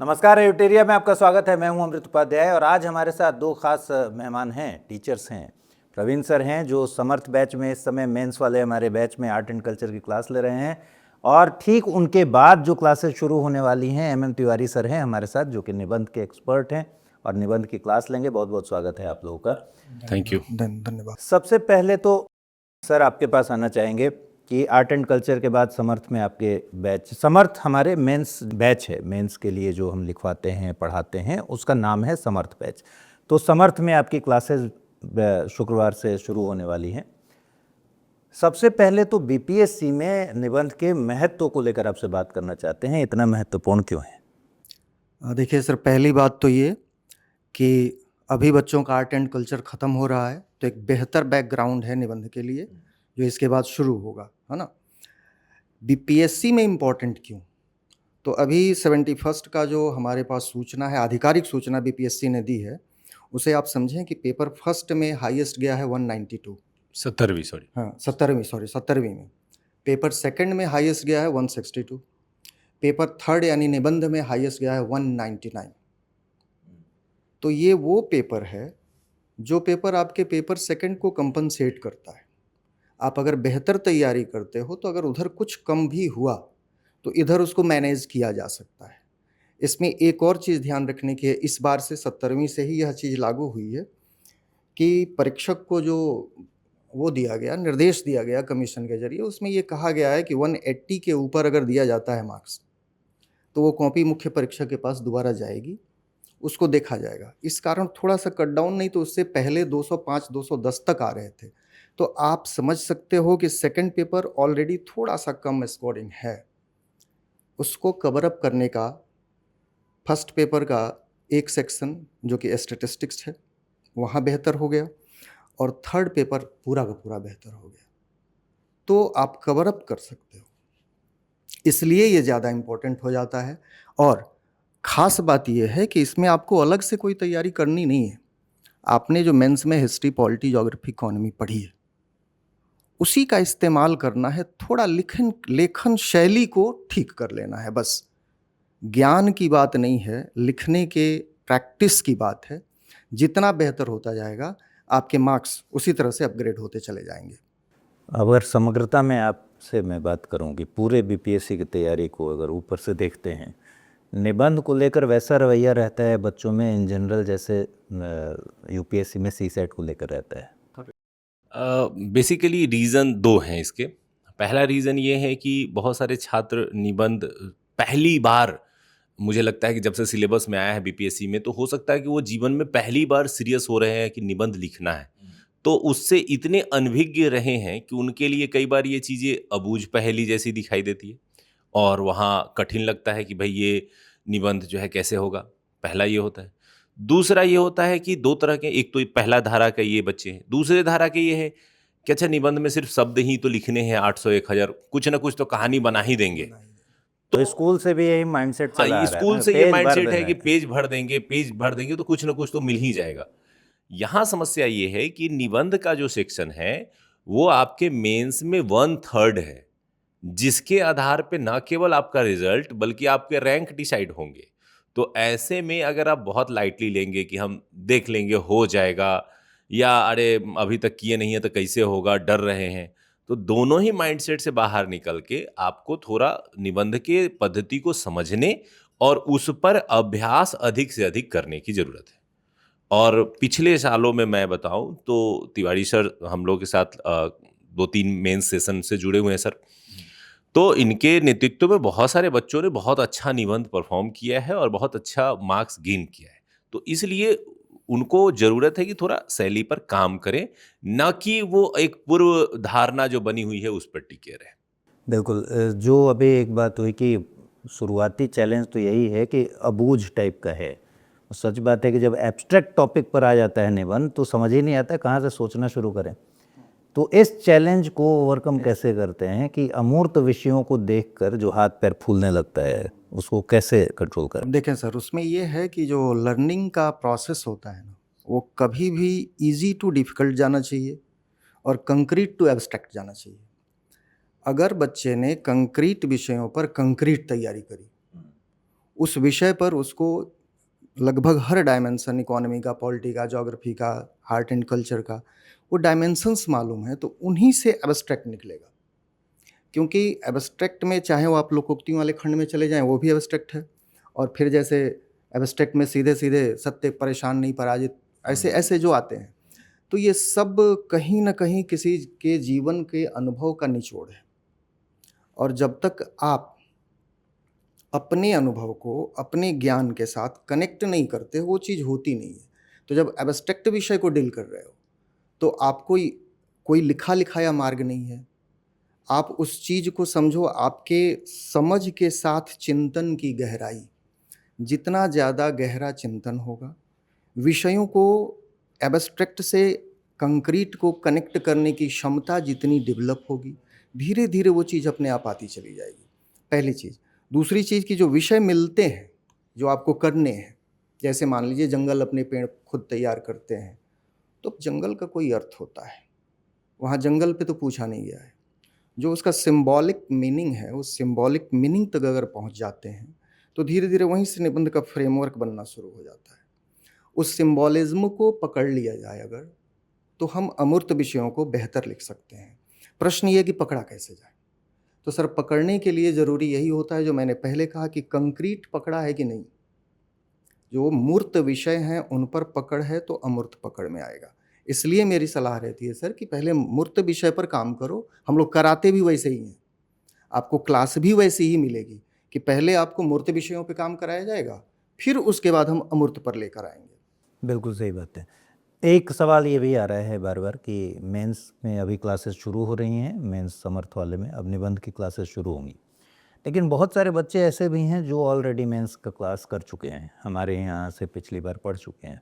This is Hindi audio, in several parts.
नमस्कार, एयूटेरिया में आपका स्वागत है। मैं हूं अमृत उपाध्याय और आज हमारे साथ दो खास मेहमान हैं, टीचर्स हैं। प्रवीण सर हैं जो समर्थ बैच में इस समय मेंस वाले हमारे बैच में आर्ट एंड कल्चर की क्लास ले रहे हैं, और ठीक उनके बाद जो क्लासेस शुरू होने वाली हैं MM तिवारी सर हैं हमारे साथ, जो कि निबंध के एक्सपर्ट हैं और निबंध की क्लास लेंगे। बहुत बहुत स्वागत है आप लोगों का। Thank you. धन्यवाद। सबसे पहले तो सर आपके पास आना चाहेंगे कि आर्ट एंड कल्चर के बाद समर्थ में आपके बैच, समर्थ हमारे मेंस बैच है, मेंस के लिए जो हम लिखवाते हैं पढ़ाते हैं उसका नाम है समर्थ बैच। तो समर्थ में आपकी क्लासेस शुक्रवार से शुरू होने वाली हैं। सबसे पहले तो BPSC में निबंध के महत्व को लेकर आपसे बात करना चाहते हैं, इतना महत्वपूर्ण क्यों है? देखिए सर, पहली बात तो ये कि अभी बच्चों का आर्ट एंड कल्चर ख़त्म हो रहा है, तो एक बेहतर बैकग्राउंड है निबंध के लिए जो इसके बाद शुरू होगा, है ना। BPSC में इम्पॉर्टेंट क्यों? तो अभी 71 का जो हमारे पास सूचना है, आधिकारिक सूचना BPSC ने दी है, उसे आप समझें कि पेपर फर्स्ट में हाईएस्ट गया है 192। 17वीं में। पेपर सेकंड में हाईएस्ट गया है 162। पेपर थर्ड यानी निबंध में हाईएस्ट गया है 199। तो ये वो पेपर है जो पेपर आपके पेपर सेकंड को कंपनसेट करता है। आप अगर बेहतर तैयारी करते हो तो अगर उधर कुछ कम भी हुआ तो इधर उसको मैनेज किया जा सकता है। इसमें एक और चीज़ ध्यान रखने की है, इस बार से 17वीं से ही यह चीज़ लागू हुई है कि परीक्षक को जो वो दिया गया, निर्देश दिया गया कमीशन के जरिए, उसमें ये कहा गया है कि 180 के ऊपर अगर दिया जाता है मार्क्स तो वो कॉपी मुख्य परीक्षक के पास दोबारा जाएगी, उसको देखा जाएगा। इस कारण थोड़ा सा कट डाउन, नहीं तो उससे पहले 205 210 तक आ रहे थे। तो आप समझ सकते हो कि सेकंड पेपर ऑलरेडी थोड़ा सा कम स्कोरिंग है, उसको कवर अप करने का फर्स्ट पेपर का एक सेक्शन जो कि स्टैटिस्टिक्स है वहाँ बेहतर हो गया, और थर्ड पेपर पूरा का पूरा बेहतर हो गया, तो आप कवर अप कर सकते हो। इसलिए ये ज़्यादा इम्पोर्टेंट हो जाता है। और ख़ास बात यह है कि इसमें आपको अलग से कोई तैयारी करनी नहीं है। आपने जो मेंस में हिस्ट्री, पॉलिटी, ज्योग्राफी, इकोनॉमी पढ़ी है, उसी का इस्तेमाल करना है। थोड़ा लेखन शैली को ठीक कर लेना है बस। ज्ञान की बात नहीं है, लिखने के प्रैक्टिस की बात है। जितना बेहतर होता जाएगा आपके मार्क्स उसी तरह से अपग्रेड होते चले जाएंगे। अगर समग्रता में आपसे मैं बात करूं कि पूरे BPSC की तैयारी को अगर ऊपर से देखते हैं, निबंध को लेकर वैसा रवैया रहता है बच्चों में इन जनरल जैसे UPSC में CSET को लेकर रहता है? बेसिकली रीज़न दो हैं इसके। पहला रीज़न ये है कि बहुत सारे छात्र निबंध पहली बार, मुझे लगता है कि जब से सिलेबस में आया है BPSC में, तो हो सकता है कि वो जीवन में पहली बार सीरियस हो रहे हैं कि निबंध लिखना है। तो उससे इतने अनभिज्ञ रहे हैं कि उनके लिए कई बार ये चीज़ें अबूझ पहेली जैसी दिखाई देती है और वहाँ कठिन लगता है कि भाई ये निबंध जो है कैसे होगा। पहला ये होता है। दूसरा ये होता है कि दो तरह के, एक तो पहला धारा के ये बच्चे हैं, दूसरे धारा के ये है कि अच्छा निबंध में सिर्फ शब्द ही तो लिखने हैं 800 1000, कुछ ना कुछ तो कहानी बना ही देंगे। तो स्कूल से भी यही माइंडसेट हाँ, चला आ रहा है स्कूल ना, से ये पेज भर माइंडसेट दे है रहे कि हैं। पेज भर देंगे तो कुछ ना कुछ तो मिल ही जाएगा। यहाँ समस्या ये है कि निबंध का जो सेक्शन है वो आपके मेंस में 1/3 है, जिसके आधार पे ना केवल आपका रिजल्ट बल्कि आपके रैंक डिसाइड होंगे। तो ऐसे में अगर आप बहुत लाइटली लेंगे कि हम देख लेंगे हो जाएगा, या अरे अभी तक किए नहीं है तो कैसे होगा, डर रहे हैं, तो दोनों ही माइंडसेट से बाहर निकल के आपको थोड़ा निबंध के पद्धति को समझने और उस पर अभ्यास अधिक से अधिक करने की जरूरत है। और पिछले सालों में मैं बताऊं तो तिवारी सर हम लोग के साथ 2-3 मेन सेशन से जुड़े हुए हैं सर। तो इनके नेतृत्व में बहुत सारे बच्चों ने बहुत अच्छा निबंध परफॉर्म किया है और बहुत अच्छा मार्क्स गेन किया है। तो इसलिए उनको जरूरत है कि थोड़ा शैली पर काम करें, न कि वो एक पूर्व धारणा जो बनी हुई है उस पर टिके रहे। बिल्कुल। जो अभी एक बात हुई कि शुरुआती चैलेंज तो यही है कि अबूझ टाइप का है। सच बात है कि जब एब्स्ट्रैक्ट टॉपिक पर आ जाता है निबंध तो समझ ही नहीं आता कहाँ से सोचना शुरू करें। तो इस चैलेंज को ओवरकम कैसे करते हैं कि अमूर्त विषयों को देखकर जो हाथ पैर फूलने लगता है उसको कैसे कंट्रोल करें? देखें सर, उसमें ये है कि जो लर्निंग का प्रोसेस होता है ना, वो कभी भी इजी टू डिफ़िकल्ट जाना चाहिए और कंक्रीट टू एब्स्ट्रैक्ट जाना चाहिए। अगर बच्चे ने कंक्रीट विषयों पर कंक्रीट तैयारी करी, उस विषय पर उसको लगभग हर डायमेंशन, इकोनॉमी का, पॉलिटी का, ज्योग्राफी का, आर्ट एंड कल्चर का, वो डायमेंशंस मालूम है, तो उन्हीं से एब्स्ट्रैक्ट निकलेगा। क्योंकि एब्स्ट्रैक्ट में चाहे वो आप लोकोक्तियों वाले खंड में चले जाएं, वो भी एब्स्ट्रैक्ट है, और फिर जैसे एब्स्ट्रैक्ट में सीधे सीधे सत्य परेशान नहीं पराजित, ऐसे ऐसे जो आते हैं, तो ये सब कहीं ना कहीं किसी के जीवन के अनुभव का निचोड़ है। और जब तक आप अपने अनुभव को अपने ज्ञान के साथ कनेक्ट नहीं करते, वो चीज़ होती नहीं है। तो जब एब्स्ट्रैक्ट विषय को डील कर रहे हो, तो आपको कोई लिखा लिखाया मार्ग नहीं है। आप उस चीज़ को समझो, आपके समझ के साथ चिंतन की गहराई, जितना ज़्यादा गहरा चिंतन होगा, विषयों को एब्स्ट्रैक्ट से कंक्रीट को कनेक्ट करने की क्षमता जितनी डेवलप होगी, धीरे धीरे वो चीज़ अपने आप आती चली जाएगी। पहली चीज़। दूसरी चीज़ कि जो विषय मिलते हैं, जो आपको करने हैं, जैसे मान लीजिए जंगल अपने पेड़ खुद तैयार करते हैं, तो जंगल का कोई अर्थ होता है, वहाँ जंगल पे तो पूछा नहीं गया है। जो उसका सिंबॉलिक मीनिंग है, उस सिंबॉलिक मीनिंग तक अगर पहुँच जाते हैं, तो धीरे धीरे वहीं से निबंध का फ्रेमवर्क बनना शुरू हो जाता है। उस सिंबॉलिज्म को पकड़ लिया जाए अगर, तो हम अमूर्त विषयों को बेहतर लिख सकते हैं। प्रश्न ये कि पकड़ा कैसे जाए? तो सर, पकड़ने के लिए ज़रूरी यही होता है जो मैंने पहले कहा कि कंक्रीट पकड़ा है कि नहीं। जो मूर्त विषय हैं उन पर पकड़ है तो अमूर्त पकड़ में आएगा। इसलिए मेरी सलाह रहती है सर कि पहले मूर्त विषय पर काम करो। हम लोग कराते भी वैसे ही हैं, आपको क्लास भी वैसी ही मिलेगी कि पहले आपको मूर्त विषयों पे काम कराया जाएगा, फिर उसके बाद हम अमूर्त पर लेकर आएंगे। बिल्कुल सही बात है। एक सवाल ये भी आ रहा है बार बार कि मेंस में अभी क्लासेस शुरू हो रही हैं, मेंस समर्थ वाले में अब निबंध की क्लासेस शुरू होंगी, लेकिन बहुत सारे बच्चे ऐसे भी हैं जो ऑलरेडी मेंस का क्लास कर चुके हैं, हमारे यहाँ से पिछली बार पढ़ चुके हैं।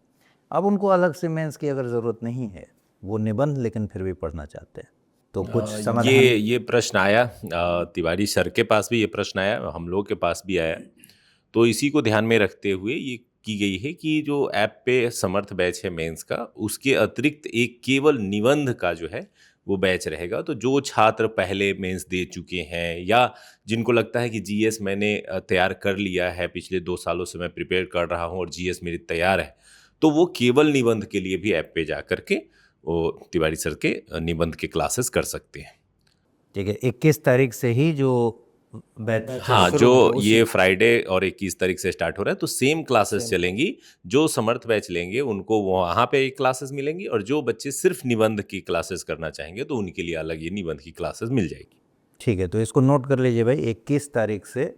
अब उनको अलग से मेंस की अगर ज़रूरत नहीं है, वो निबंध लेकिन फिर भी पढ़ना चाहते हैं, तो कुछ समाधान। ये प्रश्न आया, तिवारी सर के पास भी ये प्रश्न आया, हम लोग के पास भी आया। तो इसी को ध्यान में रखते हुए ये की गई है कि जो ऐप पे समर्थ बैच है मेंस का, उसके अतिरिक्त एक केवल निबंध का जो है वो बैच रहेगा। तो जो छात्र पहले मेंस दे चुके हैं या जिनको लगता है कि जीएस मैंने तैयार कर लिया है, पिछले 2 सालों से मैं प्रिपेयर कर रहा हूँ और जीएस मेरी तैयार है, तो वो केवल निबंध के लिए भी ऐप पे जा करके वो तिवारी सर के निबंध के क्लासेस कर सकते हैं। ठीक है, 21 तारीख से ही जो बैच हाँ, शुरू जो होगा ये फ्राइडे और 21 तारीख से स्टार्ट हो रहा है, तो सेम क्लासेस चलेंगी। जो समर्थ बैच लेंगे उनको वहाँ पे क्लासेस मिलेंगी, और जो बच्चे सिर्फ निबंध की क्लासेस करना चाहेंगे तो उनके लिए अलग ये निबंध की क्लासेस मिल जाएगी। ठीक है, तो इसको नोट कर लीजिए भाई, 21 तारीख से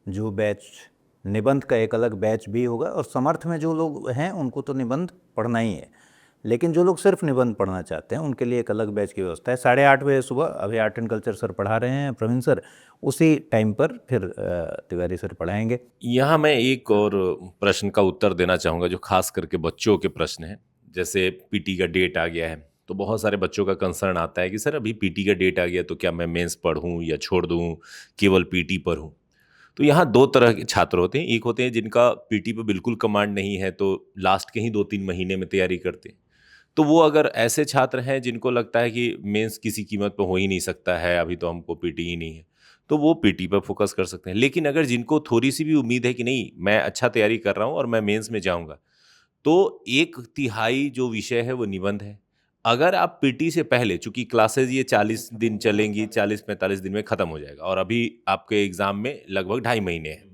जो बैच निबंध का एक अलग बैच भी होगा, और समर्थ में जो लोग हैं उनको तो निबंध पढ़ना ही है, लेकिन जो लोग सिर्फ निबंध पढ़ना चाहते हैं उनके लिए एक अलग बैच की व्यवस्था है। 8:30 बजे सुबह अभी आर्ट एंड कल्चर सर पढ़ा रहे हैं, प्रवीण सर, उसी टाइम पर फिर तिवारी सर पढ़ाएंगे। यहाँ मैं एक और प्रश्न का उत्तर देना चाहूँगा जो खास करके बच्चों के प्रश्न हैं। जैसे पीटी का डेट आ गया है, तो बहुत सारे बच्चों का कंसर्न आता है कि सर अभी पीटी का डेट आ गया तो क्या मैं मेंस पढ़ूँ या छोड़ दूँ, केवल पीटी पढ़ूँ। तो यहाँ 2 तरह के छात्र होते हैं। एक होते हैं जिनका पीटी पे बिल्कुल कमांड नहीं है, तो लास्ट के ही 2-3 महीने में तैयारी करते हैं। तो वो अगर ऐसे छात्र हैं जिनको लगता है कि मेंस किसी कीमत पे हो ही नहीं सकता है, अभी तो हमको पीटी ही नहीं है, तो वो पीटी पर फोकस कर सकते हैं। लेकिन अगर जिनको थोड़ी सी भी उम्मीद है कि नहीं मैं अच्छा तैयारी कर रहा हूँ और मैं मेंस में जाऊँगा, तो 1/3 जो विषय है वो निबंध है। अगर आप पीटी से पहले, चूँकि क्लासेस ये 40 दिन चलेंगी, 40-45 दिन में ख़त्म हो जाएगा और अभी आपके एग्ज़ाम में लगभग 2.5 महीने हैं।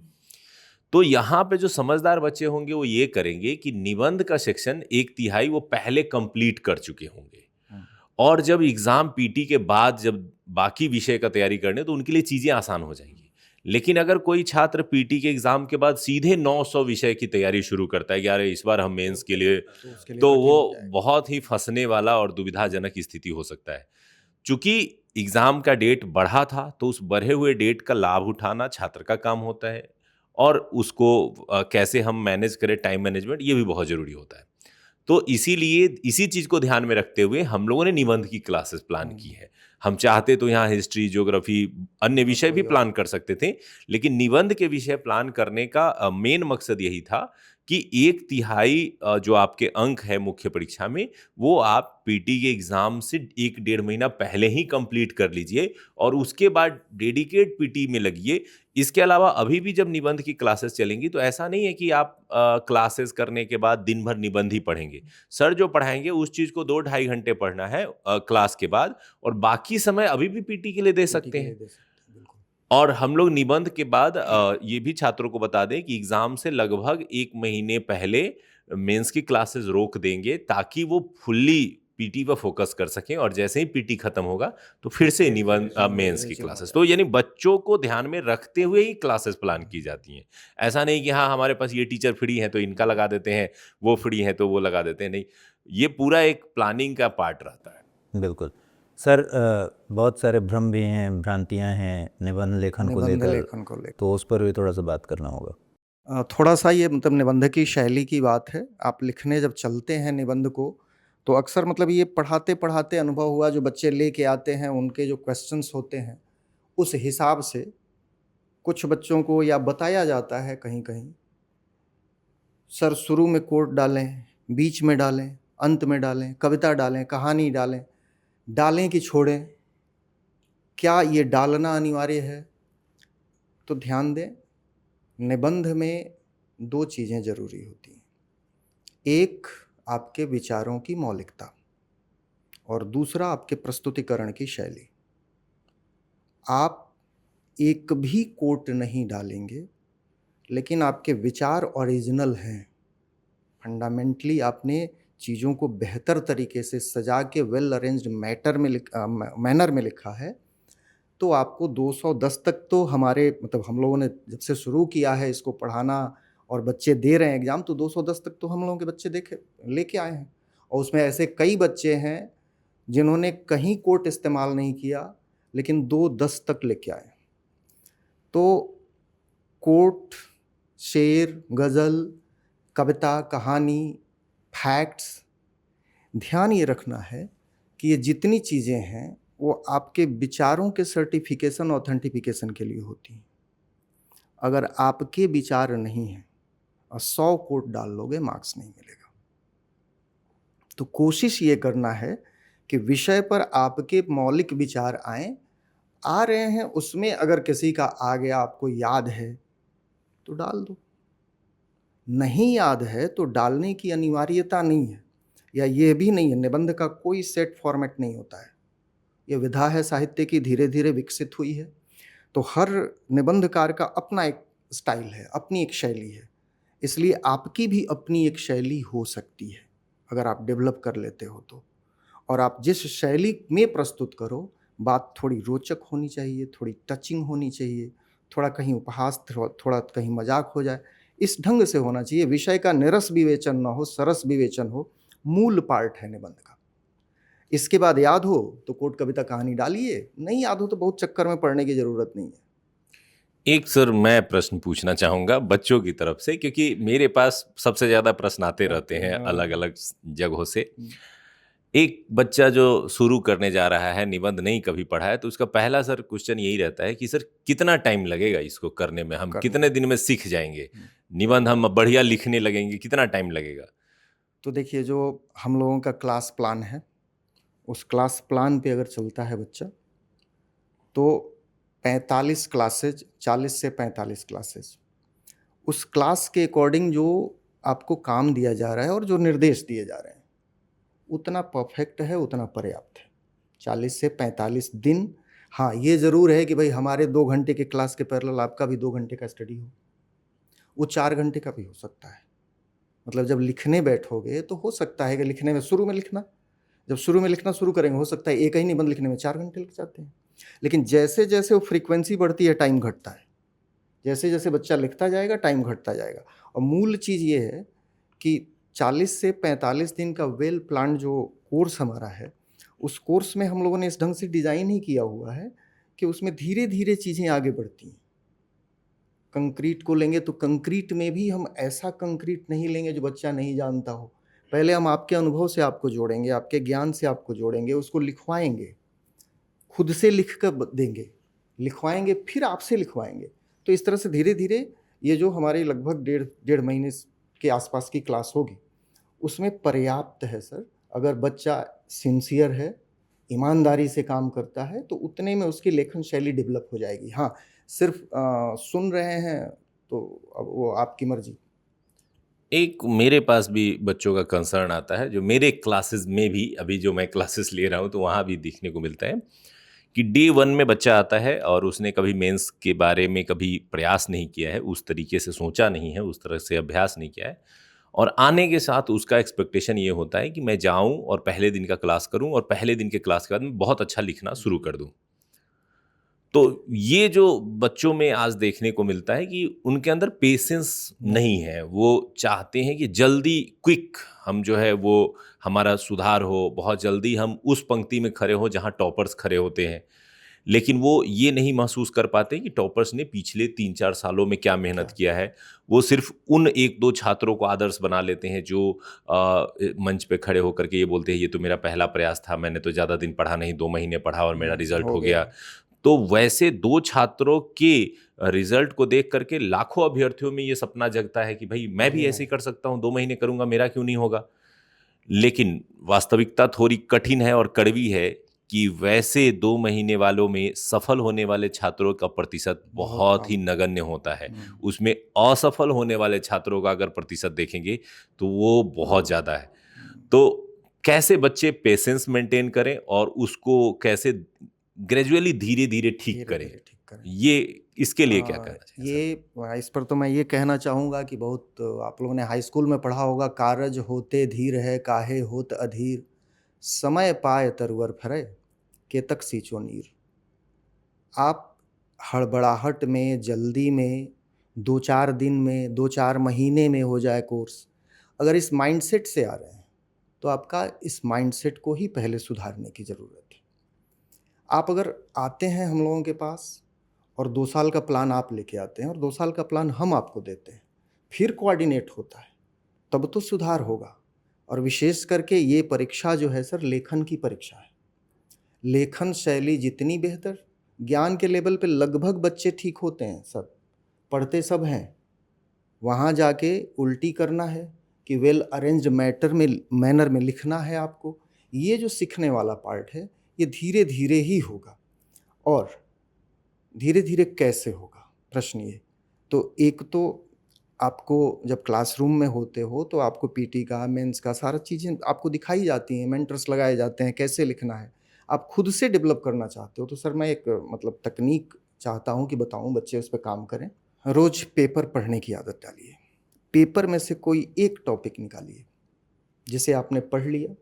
तो यहाँ पे जो समझदार बच्चे होंगे वो ये करेंगे कि निबंध का सेक्शन 1/3 वो पहले कंप्लीट कर चुके होंगे, और जब एग्जाम पीटी के बाद जब बाकी विषय का तैयारी करने, तो उनके लिए चीजें आसान हो जाएंगी। लेकिन अगर कोई छात्र पीटी के एग्जाम के बाद सीधे 900 विषय की तैयारी शुरू करता है कि यार इस बार हम मेंस के लिए, उसके लिए तो कठिन वो हो जाएगा। बहुत ही फंसने वाला और दुविधाजनक स्थिति हो सकता है। चूंकि एग्जाम का डेट बढ़ा था, तो उस बढ़े हुए डेट का लाभ उठाना छात्र का काम होता है, और उसको कैसे हम मैनेज करें, टाइम मैनेजमेंट, ये भी बहुत जरूरी होता है। तो इसीलिए इसी चीज को ध्यान में रखते हुए हम लोगों ने निबंध की क्लासेस प्लान की है। हम चाहते तो यहाँ हिस्ट्री, ज्योग्राफी, अन्य विषय भी प्लान कर सकते थे, लेकिन निबंध के विषय प्लान करने का मेन मकसद यही था कि 1/3 जो आपके अंक है मुख्य परीक्षा में, वो आप पीटी के एग्जाम से 1-1.5 महीना पहले ही कंप्लीट कर लीजिए, और उसके बाद डेडिकेट पीटी में लगिए। इसके अलावा अभी भी जब निबंध की क्लासेस चलेंगी तो ऐसा नहीं है कि आप क्लासेस करने के बाद दिन भर निबंध ही पढ़ेंगे। सर जो पढ़ाएंगे उस चीज को 2 ढाई घंटे पढ़ना है क्लास के बाद, और बाकी समय अभी भी पीटी के लिए दे पीटी सकते के लिए हैं। दे सकते हैं, बिल्कुल। और हम लोग निबंध के बाद ये भी छात्रों को बता दें कि एग्जाम से लगभग 1 महीने पहले मेंस की क्लासेस रोक देंगे, ताकि वो फुल्ली पीटी पर फोकस कर सकें, और जैसे ही पीटी खत्म होगा तो फिर से निबंध मेंस की रिज्यूम हो क्लासेस। तो यानी बच्चों को ध्यान में रखते हुए ही क्लासेस प्लान की जाती हैं। ऐसा नहीं कि हाँ हमारे पास ये टीचर फ्री हैं तो इनका लगा देते हैं, वो फ्री हैं तो वो लगा देते हैं, नहीं, ये पूरा एक प्लानिंग का पार्ट रहता है। बिल्कुल सर। बहुत सारे भ्रम भी हैं, भ्रांतियां हैं निबंध लेखन को निबंध लेकर, लेखन को लेकर तो उस पर भी थोड़ा सा बात करना होगा। थोड़ा सा ये मतलब निबंध की शैली की बात है। आप लिखने जब चलते हैं निबंध को, तो अक्सर मतलब ये पढ़ाते पढ़ाते अनुभव हुआ, जो बच्चे लेके आते हैं उनके जो क्वेश्चंस होते हैं उस हिसाब से कुछ बच्चों को या बताया जाता है कहीं कहीं, सर शुरू में कोट डालें, बीच में डालें, अंत में डालें, कविता डालें, कहानी डालें, डालें कि छोड़ें, क्या ये डालना अनिवार्य है? तो ध्यान दें, निबंध में 2 चीज़ें ज़रूरी होती हैं। एक आपके विचारों की मौलिकता और दूसरा आपके प्रस्तुतिकरण की शैली। आप एक भी कोट नहीं डालेंगे लेकिन आपके विचार ओरिजिनल हैं, फंडामेंटली आपने चीज़ों को बेहतर तरीके से सजा के वेल अरेंज्ड मैनर में लिखा है, तो आपको 210 तक तो हमारे मतलब हम लोगों ने जब से शुरू किया है इसको पढ़ाना और बच्चे दे रहे हैं एग्ज़ाम, तो 210 तक तो हम लोगों के बच्चे देखे लेके आए हैं। और उसमें ऐसे कई बच्चे हैं जिन्होंने कहीं कोट इस्तेमाल नहीं किया लेकिन 210 तक लेके आए। तो कोट, शेर, गज़ल, कविता, कहानी, फैक्ट्स, ध्यान ये रखना है कि ये जितनी चीज़ें हैं वो आपके विचारों के सर्टिफिकेशन ऑथेंटिफिकेशन के लिए होती हैं। अगर आपके विचार नहीं हैं और 100 कोट डाल लोगे, मार्क्स नहीं मिलेगा। तो कोशिश ये करना है कि विषय पर आपके मौलिक विचार आएँ, आ रहे हैं उसमें अगर किसी का आ गया, आपको याद है तो डाल दो, नहीं याद है तो डालने की अनिवार्यता नहीं है, या ये भी नहीं है, निबंध का कोई सेट फॉर्मेट नहीं होता है। ये विधा है साहित्य की, धीरे धीरे विकसित हुई है। तो हर निबंधकार का अपना एक स्टाइल है, अपनी एक शैली है, इसलिए आपकी भी अपनी एक शैली हो सकती है अगर आप डेवलप कर लेते हो तो। और आप जिस शैली में प्रस्तुत करो, बात थोड़ी रोचक होनी चाहिए, थोड़ी टचिंग होनी चाहिए, थोड़ा कहीं उपहास, थोड़ा कहीं मजाक हो जाए, इस ढंग से होना चाहिए। विषय का निरस विवेचन ना हो, सरस विवेचन हो, मूल पार्ट है निबंध का। इसके बाद याद हो तो कोट, कविता, कहानी डालिए, नहीं याद हो तो बहुत चक्कर में पड़ने की ज़रूरत नहीं है। एक सर मैं प्रश्न पूछना चाहूँगा बच्चों की तरफ से, क्योंकि मेरे पास सबसे ज़्यादा प्रश्न आते रहते हैं अलग-अलग जगहों से। एक बच्चा जो शुरू करने जा रहा है, निबंध नहीं कभी पढ़ा है, तो उसका पहला सर क्वेश्चन यही रहता है कि सर कितना टाइम लगेगा इसको करने में? हम कितने दिन में सीख जाएँगे? निबंध हम बढ़िया लिखने लगेंगे, कितना टाइम लगेगा? तो देखिए, जो हम लोगों का क्लास प्लान है, उस क्लास प्लान पे अगर चलता है बच्चा, तो 45 क्लासेज, 40 से 45 क्लासेज, उस क्लास के अकॉर्डिंग जो आपको काम दिया जा रहा है और जो निर्देश दिए जा रहे हैं, उतना परफेक्ट है, उतना पर्याप्त है। 40 से 45 दिन। हाँ, ये ज़रूर है कि भाई हमारे 2 घंटे के क्लास के पैरेलल आपका भी 2 घंटे का स्टडी हो, वो 4 घंटे का भी हो सकता है। मतलब जब लिखने बैठोगे तो हो सकता है कि लिखने में शुरू में लिखना, जब शुरू में लिखना शुरू करेंगे, हो सकता है एक ही निबंध लिखने में 4 घंटे लग जाते हैं। लेकिन जैसे जैसे वो फ्रीक्वेंसी बढ़ती है, टाइम घटता है। जैसे जैसे बच्चा लिखता जाएगा, टाइम घटता जाएगा। और मूल चीज़ ये है कि 40 से 45 दिन का वेल प्लान्ड जो कोर्स हमारा है, उस कोर्स में हम लोगों ने इस ढंग से डिज़ाइन ही किया हुआ है कि उसमें धीरे धीरे चीज़ें आगे बढ़ती हैं। कंक्रीट को लेंगे तो कंक्रीट में भी हम ऐसा कंक्रीट नहीं लेंगे जो बच्चा नहीं जानता हो। पहले हम आपके अनुभव से आपको जोड़ेंगे, आपके ज्ञान से आपको जोड़ेंगे, उसको लिखवाएंगे, खुद से लिख कर देंगे, लिखवाएंगे, फिर आपसे लिखवाएंगे। तो इस तरह से धीरे धीरे ये जो हमारी लगभग डेढ़ महीने के आसपास की क्लास होगी, उसमें पर्याप्त है सर। अगर बच्चा सिंसियर है, ईमानदारी से काम करता है, तो उतने में उसकी लेखन शैली डेवलप हो जाएगी। हाँ, सिर्फ सुन रहे हैं तो अब वो आपकी मर्जी। एक मेरे पास भी बच्चों का कंसर्न आता है, जो मेरे क्लासेस में भी, अभी जो मैं क्लासेस ले रहा हूँ तो वहाँ भी देखने को मिलता है कि डे 1 में बच्चा आता है और उसने कभी मेंस के बारे में कभी प्रयास नहीं किया है, उस तरीके से सोचा नहीं है, उस तरह से अभ्यास नहीं किया है, और आने के साथ उसका एक्सपेक्टेशन ये होता है कि मैं जाऊँ और पहले दिन का क्लास करूँ और पहले दिन के क्लास के बाद मैं बहुत अच्छा लिखना शुरू कर दूँ। तो ये जो बच्चों में आज देखने को मिलता है कि उनके अंदर पेशेंस नहीं है, वो चाहते हैं कि जल्दी क्विक हम जो है वो हमारा सुधार हो, बहुत जल्दी हम उस पंक्ति में खड़े हो जहाँ टॉपर्स खड़े होते हैं। लेकिन वो ये नहीं महसूस कर पाते कि टॉपर्स ने पिछले 3-4 सालों में क्या मेहनत किया है। वो सिर्फ उन 1-2 छात्रों को आदर्श बना लेते हैं जो मंच पे खड़े होकर के ये बोलते हैं ये तो मेरा पहला प्रयास था, मैंने तो ज़्यादा दिन पढ़ा नहीं, 2 महीने पढ़ा और मेरा रिजल्ट हो गया। तो वैसे 2 छात्रों के रिजल्ट को देख करके लाखों अभ्यर्थियों में ये सपना जगता है कि भाई मैं भी ऐसे ही कर सकता हूँ, 2 महीने करूँगा, मेरा क्यों नहीं होगा? लेकिन वास्तविकता थोड़ी कठिन है और कड़वी है कि वैसे 2 महीने वालों में सफल होने वाले छात्रों का प्रतिशत बहुत ही नगण्य होता है। उसमें असफल होने वाले छात्रों का अगर प्रतिशत देखेंगे तो वो बहुत ज़्यादा है। तो कैसे बच्चे पेशेंस मेंटेन करें और उसको कैसे ग्रेजुअली धीरे-धीरे ठीक करें? ये इसके लिए क्या करना चाहिए? ये इस पर तो मैं ये कहना चाहूँगा कि बहुत आप लोगों ने हाई स्कूल में पढ़ा होगा, कारज होते धीर है काहे होत अधीर, समय पाए तरुवर फरे केतक सींचो नीर। आप हड़बड़ाहट में, जल्दी में, 2-4 दिन में, 2-4 महीने में हो जाए कोर्स, अगर इस माइंडसेट से आ रहे हैं तो आपका इस माइंडसेट को ही पहले सुधारने की ज़रूरत है। आप अगर आते हैं हम लोगों के पास और 2 साल का प्लान आप लेके आते हैं और 2 साल का प्लान हम आपको देते हैं, फिर कोऑर्डिनेट होता है, तब तो सुधार होगा। और विशेष करके ये परीक्षा जो है सर, लेखन की परीक्षा है। लेखन शैली जितनी बेहतर, ज्ञान के लेवल पे लगभग बच्चे ठीक होते हैं सब, पढ़ते सब हैं। वहाँ जाके उल्टी करना है कि वेल अरेंज्ड मैनर में लिखना है आपको। ये जो सीखने वाला पार्ट है, ये धीरे धीरे ही होगा। और धीरे धीरे कैसे होगा, प्रश्न ये। तो एक तो आपको जब क्लासरूम में होते हो तो आपको पीटी का, मेंस का सारा चीज़ें आपको दिखाई जाती हैं, मेंटर्स लगाए जाते हैं कैसे लिखना है। आप खुद से डेवलप करना चाहते हो तो सर मैं एक मतलब तकनीक चाहता हूँ कि बताऊँ, बच्चे उस पर काम करें। रोज़ पेपर पढ़ने की आदत डालिए। पेपर में से कोई एक टॉपिक निकालिए जिसे आपने पढ़ लिया,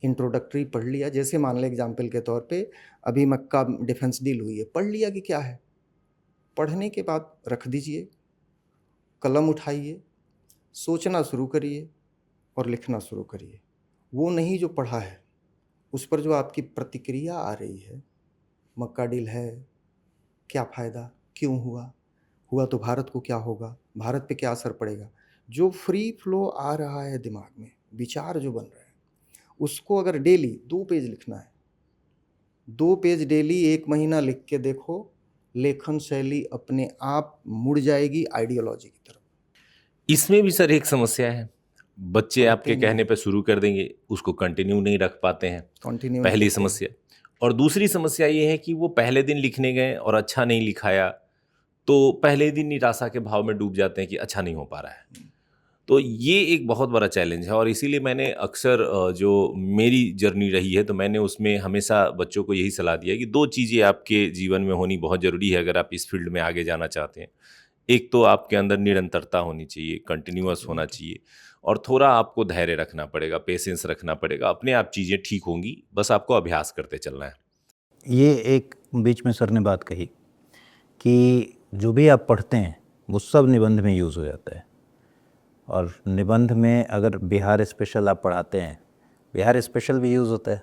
इंट्रोडक्टरी पढ़ लिया। जैसे मान लें एग्जाम्पल के तौर पे अभी मक्का डिफेंस डील हुई है, पढ़ लिया कि क्या है। पढ़ने के बाद रख दीजिए, कलम उठाइए, सोचना शुरू करिए और लिखना शुरू करिए। वो नहीं जो पढ़ा है, उस पर जो आपकी प्रतिक्रिया आ रही है, मक्का डील है, क्या फ़ायदा, क्यों हुआ, हुआ तो भारत को क्या होगा, भारत पे क्या असर पड़ेगा, जो फ्री फ्लो आ रहा है दिमाग में, विचार जो बन रहे हैं, उसको अगर डेली 2 पेज लिखना है, 2 पेज डेली 1 महीना लिख के देखो, लेखन शैली अपने आप मुड़ जाएगी आइडियोलॉजी की तरफ। इसमें भी सर एक समस्या है, बच्चे आपके कहने पे शुरू कर देंगे, उसको कंटिन्यू नहीं रख पाते हैं, कंटिन्यू पहली समस्या। और दूसरी समस्या ये है कि वो पहले दिन लिखने गए और अच्छा नहीं लिखाया, तो पहले दिन निराशा के भाव में डूब जाते हैं कि अच्छा नहीं हो पा रहा है। तो ये एक बहुत बड़ा चैलेंज है और इसीलिए मैंने अक्सर जो मेरी जर्नी रही है तो मैंने उसमें हमेशा बच्चों को यही सलाह दिया कि 2 चीज़ें आपके जीवन में होनी बहुत ज़रूरी है अगर आप इस फील्ड में आगे जाना चाहते हैं। एक तो आपके अंदर निरंतरता होनी चाहिए, कंटिन्यूअस होना चाहिए और थोड़ा आपको धैर्य रखना पड़ेगा, पेशेंस रखना पड़ेगा। अपने आप चीज़ें ठीक होंगी, बस आपको अभ्यास करते चलना है। ये एक बीच में सर ने बात कही कि जो भी आप पढ़ते हैं वो सब निबंध में यूज़ हो जाता है। और निबंध में अगर बिहार स्पेशल आप पढ़ाते हैं, बिहार स्पेशल भी यूज़ होता है।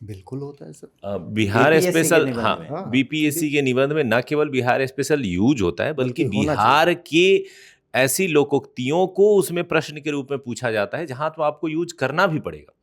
बिल्कुल होता है सर। बिहार BPSC के स्पेशल, निबंध हाँ, में। बीपीएससी के निबंध में न केवल बिहार स्पेशल यूज होता है बल्कि बल्कि होना बिहार के ऐसी लोकोक्तियों को उसमें प्रश्न के रूप में पूछा जाता है जहां तो आपको यूज करना भी पड़ेगा।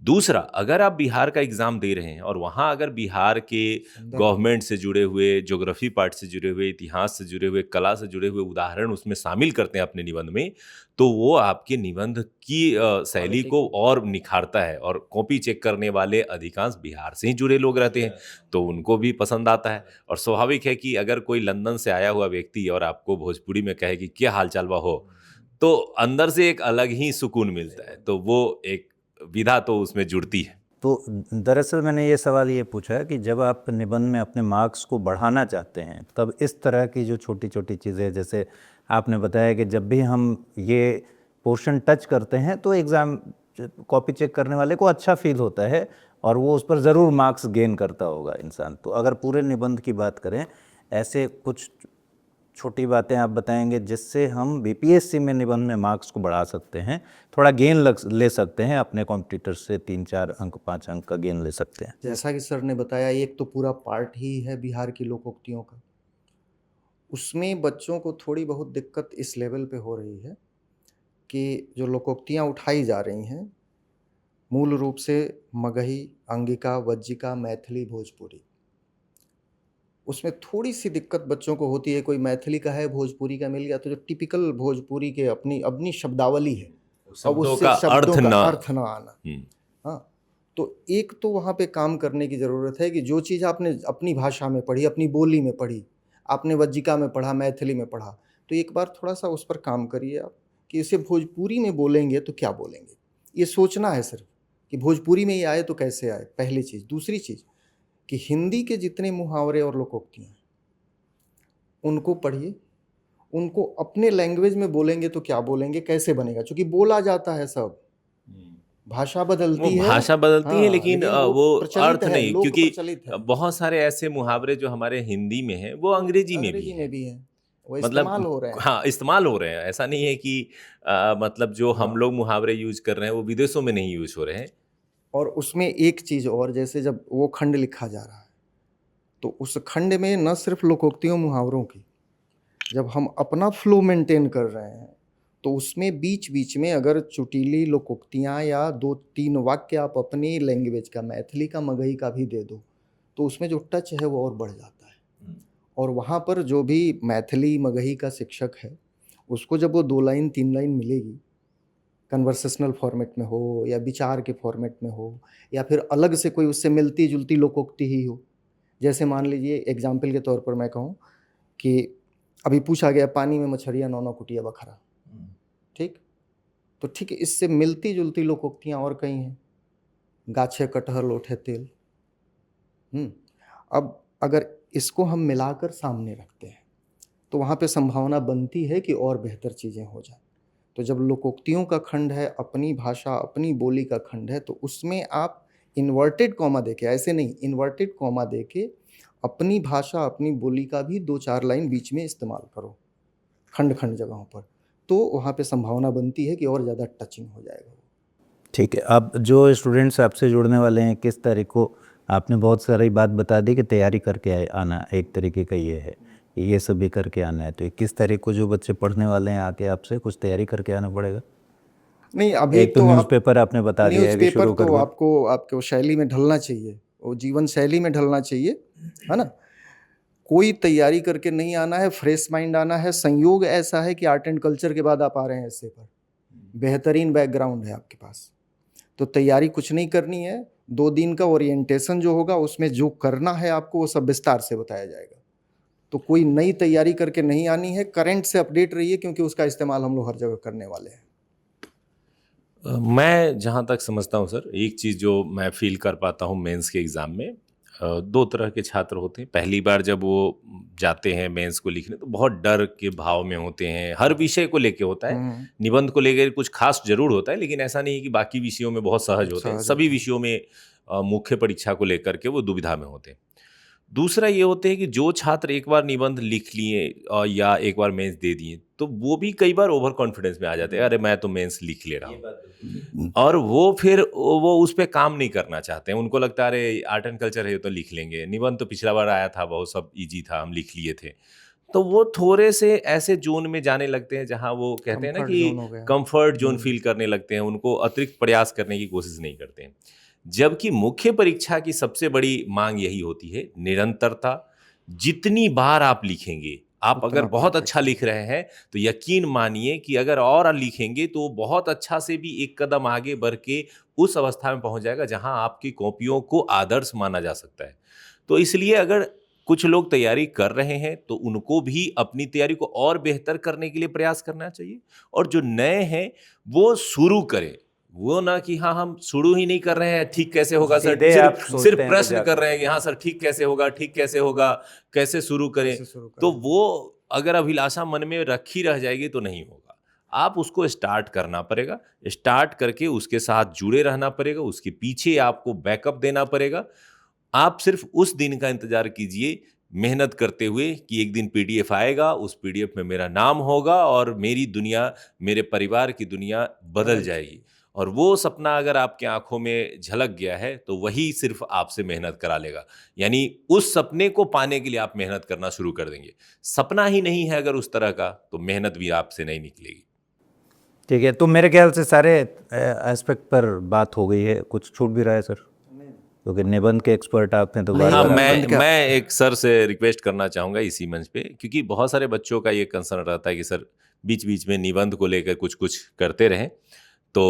दूसरा, अगर आप बिहार का एग्जाम दे रहे हैं और वहाँ अगर बिहार के गवर्नमेंट से जुड़े हुए, ज्योग्राफी पार्ट से जुड़े हुए, इतिहास से जुड़े हुए, कला से जुड़े हुए उदाहरण उसमें शामिल करते हैं अपने निबंध में, तो वो आपके निबंध की शैली को और निखारता है। और कॉपी चेक करने वाले अधिकांश बिहार से ही जुड़े लोग रहते हैं, तो उनको भी पसंद आता है। और स्वाभाविक है कि अगर कोई लंदन से आया हुआ व्यक्ति और आपको भोजपुरी में कहे कि क्या हाल चाल बा हो, तो अंदर से एक अलग ही सुकून मिलता है। तो वो एक विधा तो उसमें जुड़ती है। तो दरअसल मैंने ये सवाल ये पूछा है कि जब आप निबंध में अपने मार्क्स को बढ़ाना चाहते हैं, तब इस तरह की जो छोटी छोटी चीज़ें, जैसे आपने बताया कि जब भी हम ये पोर्शन टच करते हैं तो एग्ज़ाम कॉपी चेक करने वाले को अच्छा फील होता है और वो उस पर ज़रूर मार्क्स गेन करता होगा इंसान। तो अगर पूरे निबंध की बात करें, ऐसे कुछ छोटी बातें आप बताएंगे जिससे हम बीपीएससी में निबंध में मार्क्स को बढ़ा सकते हैं, थोड़ा गेन ले सकते हैं, अपने कॉम्पिटिटर से 3-4 अंक 5 अंक का गेन ले सकते हैं। जैसा कि सर ने बताया, एक तो पूरा पार्ट ही है बिहार की लोकोक्तियों का। उसमें बच्चों को थोड़ी बहुत दिक्कत इस लेवल पे हो रही है कि जो लोकोक्तियाँ उठाई जा रही हैं, मूल रूप से मगही, अंगिका, वज्जिका, मैथिली, भोजपुरी, उसमें थोड़ी सी दिक्कत बच्चों को होती है। कोई मैथिली का है, भोजपुरी का मिल गया, तो जो टिपिकल भोजपुरी के अपनी अपनी शब्दावली है, अब उससे शब्दों का अर्थ ना आना। हाँ, तो एक तो वहाँ पे काम करने की ज़रूरत है कि जो चीज़ आपने अपनी भाषा में पढ़ी, अपनी बोली में पढ़ी, आपने वज्जिका में पढ़ा, मैथिली में पढ़ा, तो एक बार थोड़ा सा उस पर काम करिए आप कि इसे भोजपुरी में बोलेंगे तो क्या बोलेंगे। ये सोचना है सिर्फ कि भोजपुरी में ये आए तो कैसे आए, पहली चीज़। दूसरी चीज़ कि हिंदी के जितने मुहावरे और लोकोक्तियाँ हैं उनको पढ़िए, उनको अपने लैंग्वेज में बोलेंगे तो क्या बोलेंगे, कैसे बनेगा, क्योंकि बोला जाता है सब, भाषा बदलती है। भाषा बदलती है, हाँ, लेकिन लेकिन वो प्रचलित अर्थ है, नहीं, लोक क्योंकि प्रचलित है। बहुत सारे ऐसे मुहावरे जो हमारे हिंदी में हैं वो अंग्रेजी में भी अंग्रेजी हैं। में भी है, वो इस्तेमाल हो रहे हैं। हाँ, इस्तेमाल हो रहे हैं। ऐसा नहीं है कि मतलब जो हम लोग मुहावरे यूज कर रहे हैं वो विदेशों में नहीं यूज हो रहे हैं। और उसमें एक चीज़ और, जैसे जब वो खंड लिखा जा रहा है तो उस खंड में न सिर्फ लोकोक्तियों मुहावरों की, जब हम अपना फ्लो मेंटेन कर रहे हैं तो उसमें बीच बीच में अगर चुटीली लोकोक्तियाँ या 2-3 वाक्य आप अपनी लैंग्वेज का, मैथिली का, मगही का भी दे दो, तो उसमें जो टच है वो और बढ़ जाता है। और वहाँ पर जो भी मैथिली मगही का शिक्षक है, उसको जब वो 2 लाइन 3 लाइन मिलेगी, कन्वर्सेशनल फॉर्मेट में हो या विचार के फॉर्मेट में हो या फिर अलग से कोई उससे मिलती जुलती लोकोक्ति ही हो, जैसे मान लीजिए एग्जाम्पल के तौर पर मैं कहूँ कि अभी पूछा गया पानी में मछलियाँ नौना कुटिया बखरा, ठीक, तो ठीक इससे मिलती जुलती लोकोक्तियाँ और कई हैं, गाछे कटहर लोठे तेल। अब अगर इसको हम मिलाकर सामने रखते हैं तो वहाँ पे संभावना बनती है कि और बेहतर चीज़ें हो जाए। तो जब लोकोक्तियों का खंड है, अपनी भाषा अपनी बोली का खंड है, तो उसमें आप इन्वर्टेड कॉमा देके, ऐसे नहीं, इन्वर्टेड कॉमा देके अपनी भाषा अपनी बोली का भी 2-4 लाइन बीच में इस्तेमाल करो खंड खंड जगहों पर, तो वहाँ पे संभावना बनती है कि और ज़्यादा टचिंग हो जाएगा। ठीक है। अब जो स्टूडेंट्स आपसे जुड़ने वाले हैं, किस तरह को, आपने बहुत सारी बात बता दी कि तैयारी करके आना, एक तरीके का ये है, ये सभी करके आना है, तो किस तरह को जो बच्चे पढ़ने वाले हैं आके आपसे कुछ तैयारी करके आना पड़ेगा? नहीं, अभी एक तो न्यूज़पेपर आपने बता दिया है कि शुरू तो आपको शैली में ढलना चाहिए, वो जीवन शैली में ढलना चाहिए, है ना। कोई तैयारी करके नहीं आना है, फ्रेश माइंड आना है। संयोग ऐसा है कि आर्ट एंड कल्चर के बाद आप आ रहे हैं ऐसे पर, बेहतरीन बैकग्राउंड है आपके पास, तो तैयारी कुछ नहीं करनी है। 2 दिन का ओरिएंटेशन जो होगा उसमें जो करना है आपको वो सब विस्तार से बताया जाएगा। तो कोई नई तैयारी करके नहीं आनी है, करंट से अपडेट रहिए, क्योंकि उसका इस्तेमाल हम लोग हर जगह करने वाले हैं। मैं जहाँ तक समझता हूँ सर, एक चीज़ जो मैं फील कर पाता हूँ मेंस के एग्ज़ाम में, 2 तरह के छात्र होते हैं। पहली बार जब वो जाते हैं मेंस को लिखने तो बहुत डर के भाव में होते हैं, हर विषय को लेके होता है, निबंध को लेकर कुछ खास जरूर होता है, लेकिन ऐसा नहीं है कि बाकी विषयों में बहुत सहज होते हैं। सभी विषयों में मुख्य परीक्षा को लेकर के वो दुविधा में होते हैं। दूसरा ये होते हैं कि जो छात्र एक बार निबंध लिख लिए या एक बार मेंस दे दिए, तो वो भी कई बार ओवर कॉन्फिडेंस में आ जाते हैं, अरे मैं तो मेंस लिख ले रहा हूँ, और वो फिर वो उस पर काम नहीं करना चाहते हैं। उनको लगता है अरे आर्ट एंड कल्चर है तो लिख लेंगे, निबंध तो पिछला बार आया था, बहुत सब इजी था, हम लिख लिए थे। तो वो थोड़े से ऐसे जोन में जाने लगते हैं जहां वो कहते हैं ना Comfort कि zone हो गया। कंफर्ट जोन फील करने लगते हैं, उनको अतिरिक्त प्रयास करने की कोशिश नहीं करते हैं। जबकि मुख्य परीक्षा की सबसे बड़ी मांग यही होती है, निरंतरता। जितनी बार आप लिखेंगे, आप अगर उतना बहुत perfect। अच्छा लिख रहे हैं तो यकीन मानिए कि अगर और लिखेंगे तो बहुत अच्छा से भी एक कदम आगे बढ़ के उस अवस्था में पहुंच जाएगा जहां आपकी कॉपियों को आदर्श माना जा सकता है। तो इसलिए अगर कुछ लोग तैयारी कर रहे हैं तो उनको भी अपनी तैयारी को और बेहतर करने के लिए प्रयास करना चाहिए, और जो नए हैं वो शुरू करें। वो ना कि हाँ हम शुरू ही नहीं कर रहे हैं, ठीक कैसे होगा सर, सीधे आप सिर्फ सोचते सिर्फ हैं तो प्रश्न जा कर रहे करते हैं कि हैं। हाँ सर ठीक कैसे होगा, ठीक कैसे होगा, कैसे शुरू करें। कैसे शुरू तो करें? वो अगर अभिलाषा मन में रखी रह जाएगी तो नहीं होगा। आप उसको स्टार्ट करना पड़ेगा, स्टार्ट करके उसके साथ जुड़े रहना पड़ेगा, उसके पीछे आपको बैकअप देना पड़ेगा। आप सिर्फ उस दिन का इंतजार कीजिए, मेहनत करते हुए कि एक दिन पीडीएफ आएगा, उस पीडीएफ में मेरा नाम होगा और मेरी दुनिया, मेरे परिवार की दुनिया बदल जाएगी। और वो सपना अगर आपकी आंखों में झलक गया है तो वही सिर्फ आपसे मेहनत करा लेगा। यानी उस सपने को पाने के लिए आप मेहनत करना शुरू कर देंगे। सपना ही नहीं है अगर उस तरह का, तो मेहनत भी आपसे नहीं निकलेगी। ठीक है, तो मेरे ख्याल से सारे एस्पेक्ट पर बात हो गई है। कुछ छूट भी रहा है सर, क्योंकि निबंध के एक्सपर्ट आप हैं तो नहीं, बार हाँ, बार निबंध क्या? मैं एक सर से रिक्वेस्ट करना चाहूँगा इसी मंच पे, क्योंकि बहुत सारे बच्चों का ये कंसर्न रहता है कि सर बीच-बीच में निबंध को लेकर कुछ-कुछ करते रहें। तो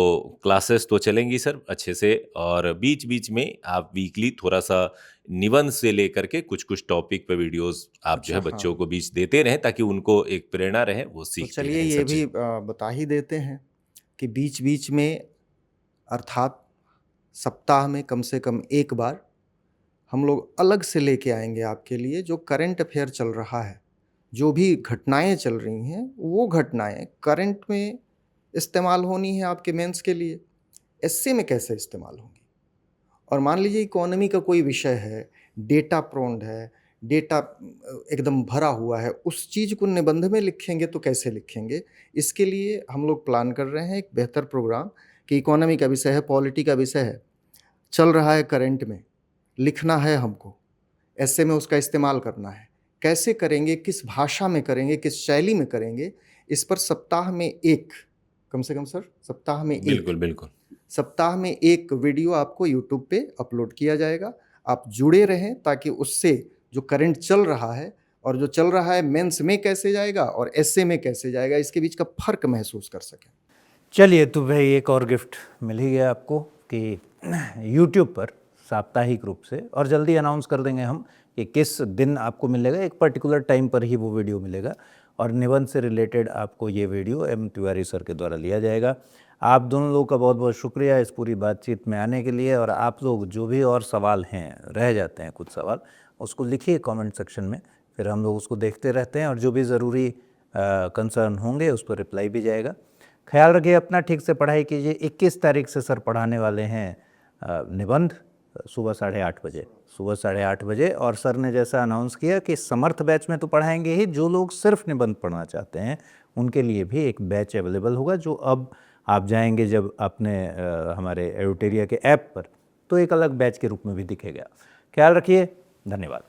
क्लासेस तो चलेंगी सर अच्छे से, और बीच-बीच में आप वीकली थोड़ा-सा निबंध से लेकर के कुछ-कुछ टॉपिक पे वीडियोज़ आप जो अच्छा, है हाँ। बच्चों को बीच देते रहें, ताकि उनको एक प्रेरणा रहे, वो तो सीखते चलिए रहें ये सब भी चीज़। बता ही देते हैं कि बीच-बीच में, अर्थात सप्ताह में कम से कम एक बार हम लोग अलग से लेके आएँगे आपके लिए जो करंट अफ़ेयर चल रहा है। जो भी घटनाएँ चल रही हैं, वो घटनाएँ करंट में इस्तेमाल होनी है आपके मेंस के लिए, एस्से में कैसे इस्तेमाल होंगी? और मान लीजिए इकोनॉमी का कोई विषय है, डेटा प्रोन्ड है, डेटा एकदम भरा हुआ है, उस चीज़ को निबंध में लिखेंगे तो कैसे लिखेंगे? इसके लिए हम लोग प्लान कर रहे हैं एक बेहतर प्रोग्राम कि इकोनॉमी का विषय है, पॉलिटी का विषय है, चल रहा है करंट में, लिखना है हमको, ऐसे में उसका इस्तेमाल करना है। कैसे करेंगे, किस भाषा में करेंगे, किस शैली में करेंगे, इस पर सप्ताह में 1, कम से कम सर सप्ताह में 1, बिल्कुल, बिल्कुल। सप्ताह में 1 वीडियो आपको यूट्यूब पे अपलोड किया जाएगा। आप जुड़े रहें ताकि उससे जो करंट चल रहा है और जो चल रहा है मेंस में कैसे जाएगा और एस्से में कैसे जाएगा, इसके बीच का फ़र्क महसूस कर सकें। चलिए, तो भाई एक और गिफ्ट मिल ही गया आपको कि यूट्यूब पर साप्ताहिक रूप से, और जल्दी अनाउंस कर देंगे हम कि किस दिन आपको मिलेगा, एक पर्टिकुलर टाइम पर ही वो वीडियो मिलेगा, और निबंध से रिलेटेड आपको ये वीडियो एम तिवारी सर के द्वारा लिया जाएगा। आप दोनों लोगों का बहुत बहुत शुक्रिया इस पूरी बातचीत में आने के लिए, और आप लोग जो भी और सवाल हैं, रह जाते हैं कुछ सवाल, उसको लिखिए कमेंट सेक्शन में, फिर हम लोग उसको देखते रहते हैं, और जो भी ज़रूरी कंसर्न होंगे उस पर रिप्लाई भी जाएगा। ख्याल रखिए अपना, ठीक से पढ़ाई कीजिए। 21 तारीख से सर पढ़ाने वाले हैं निबंध, सुबह 8:30 बजे, सुबह 8:30 बजे। और सर ने जैसा अनाउंस किया कि समर्थ बैच में तो पढ़ाएंगे ही, जो लोग सिर्फ निबंध पढ़ना चाहते हैं उनके लिए भी एक बैच अवेलेबल होगा, जो अब आप जाएंगे जब अपने हमारे एडुटेरिया के ऐप पर, तो एक अलग बैच के रूप में भी दिखेगा। ख्याल रखिए, धन्यवाद।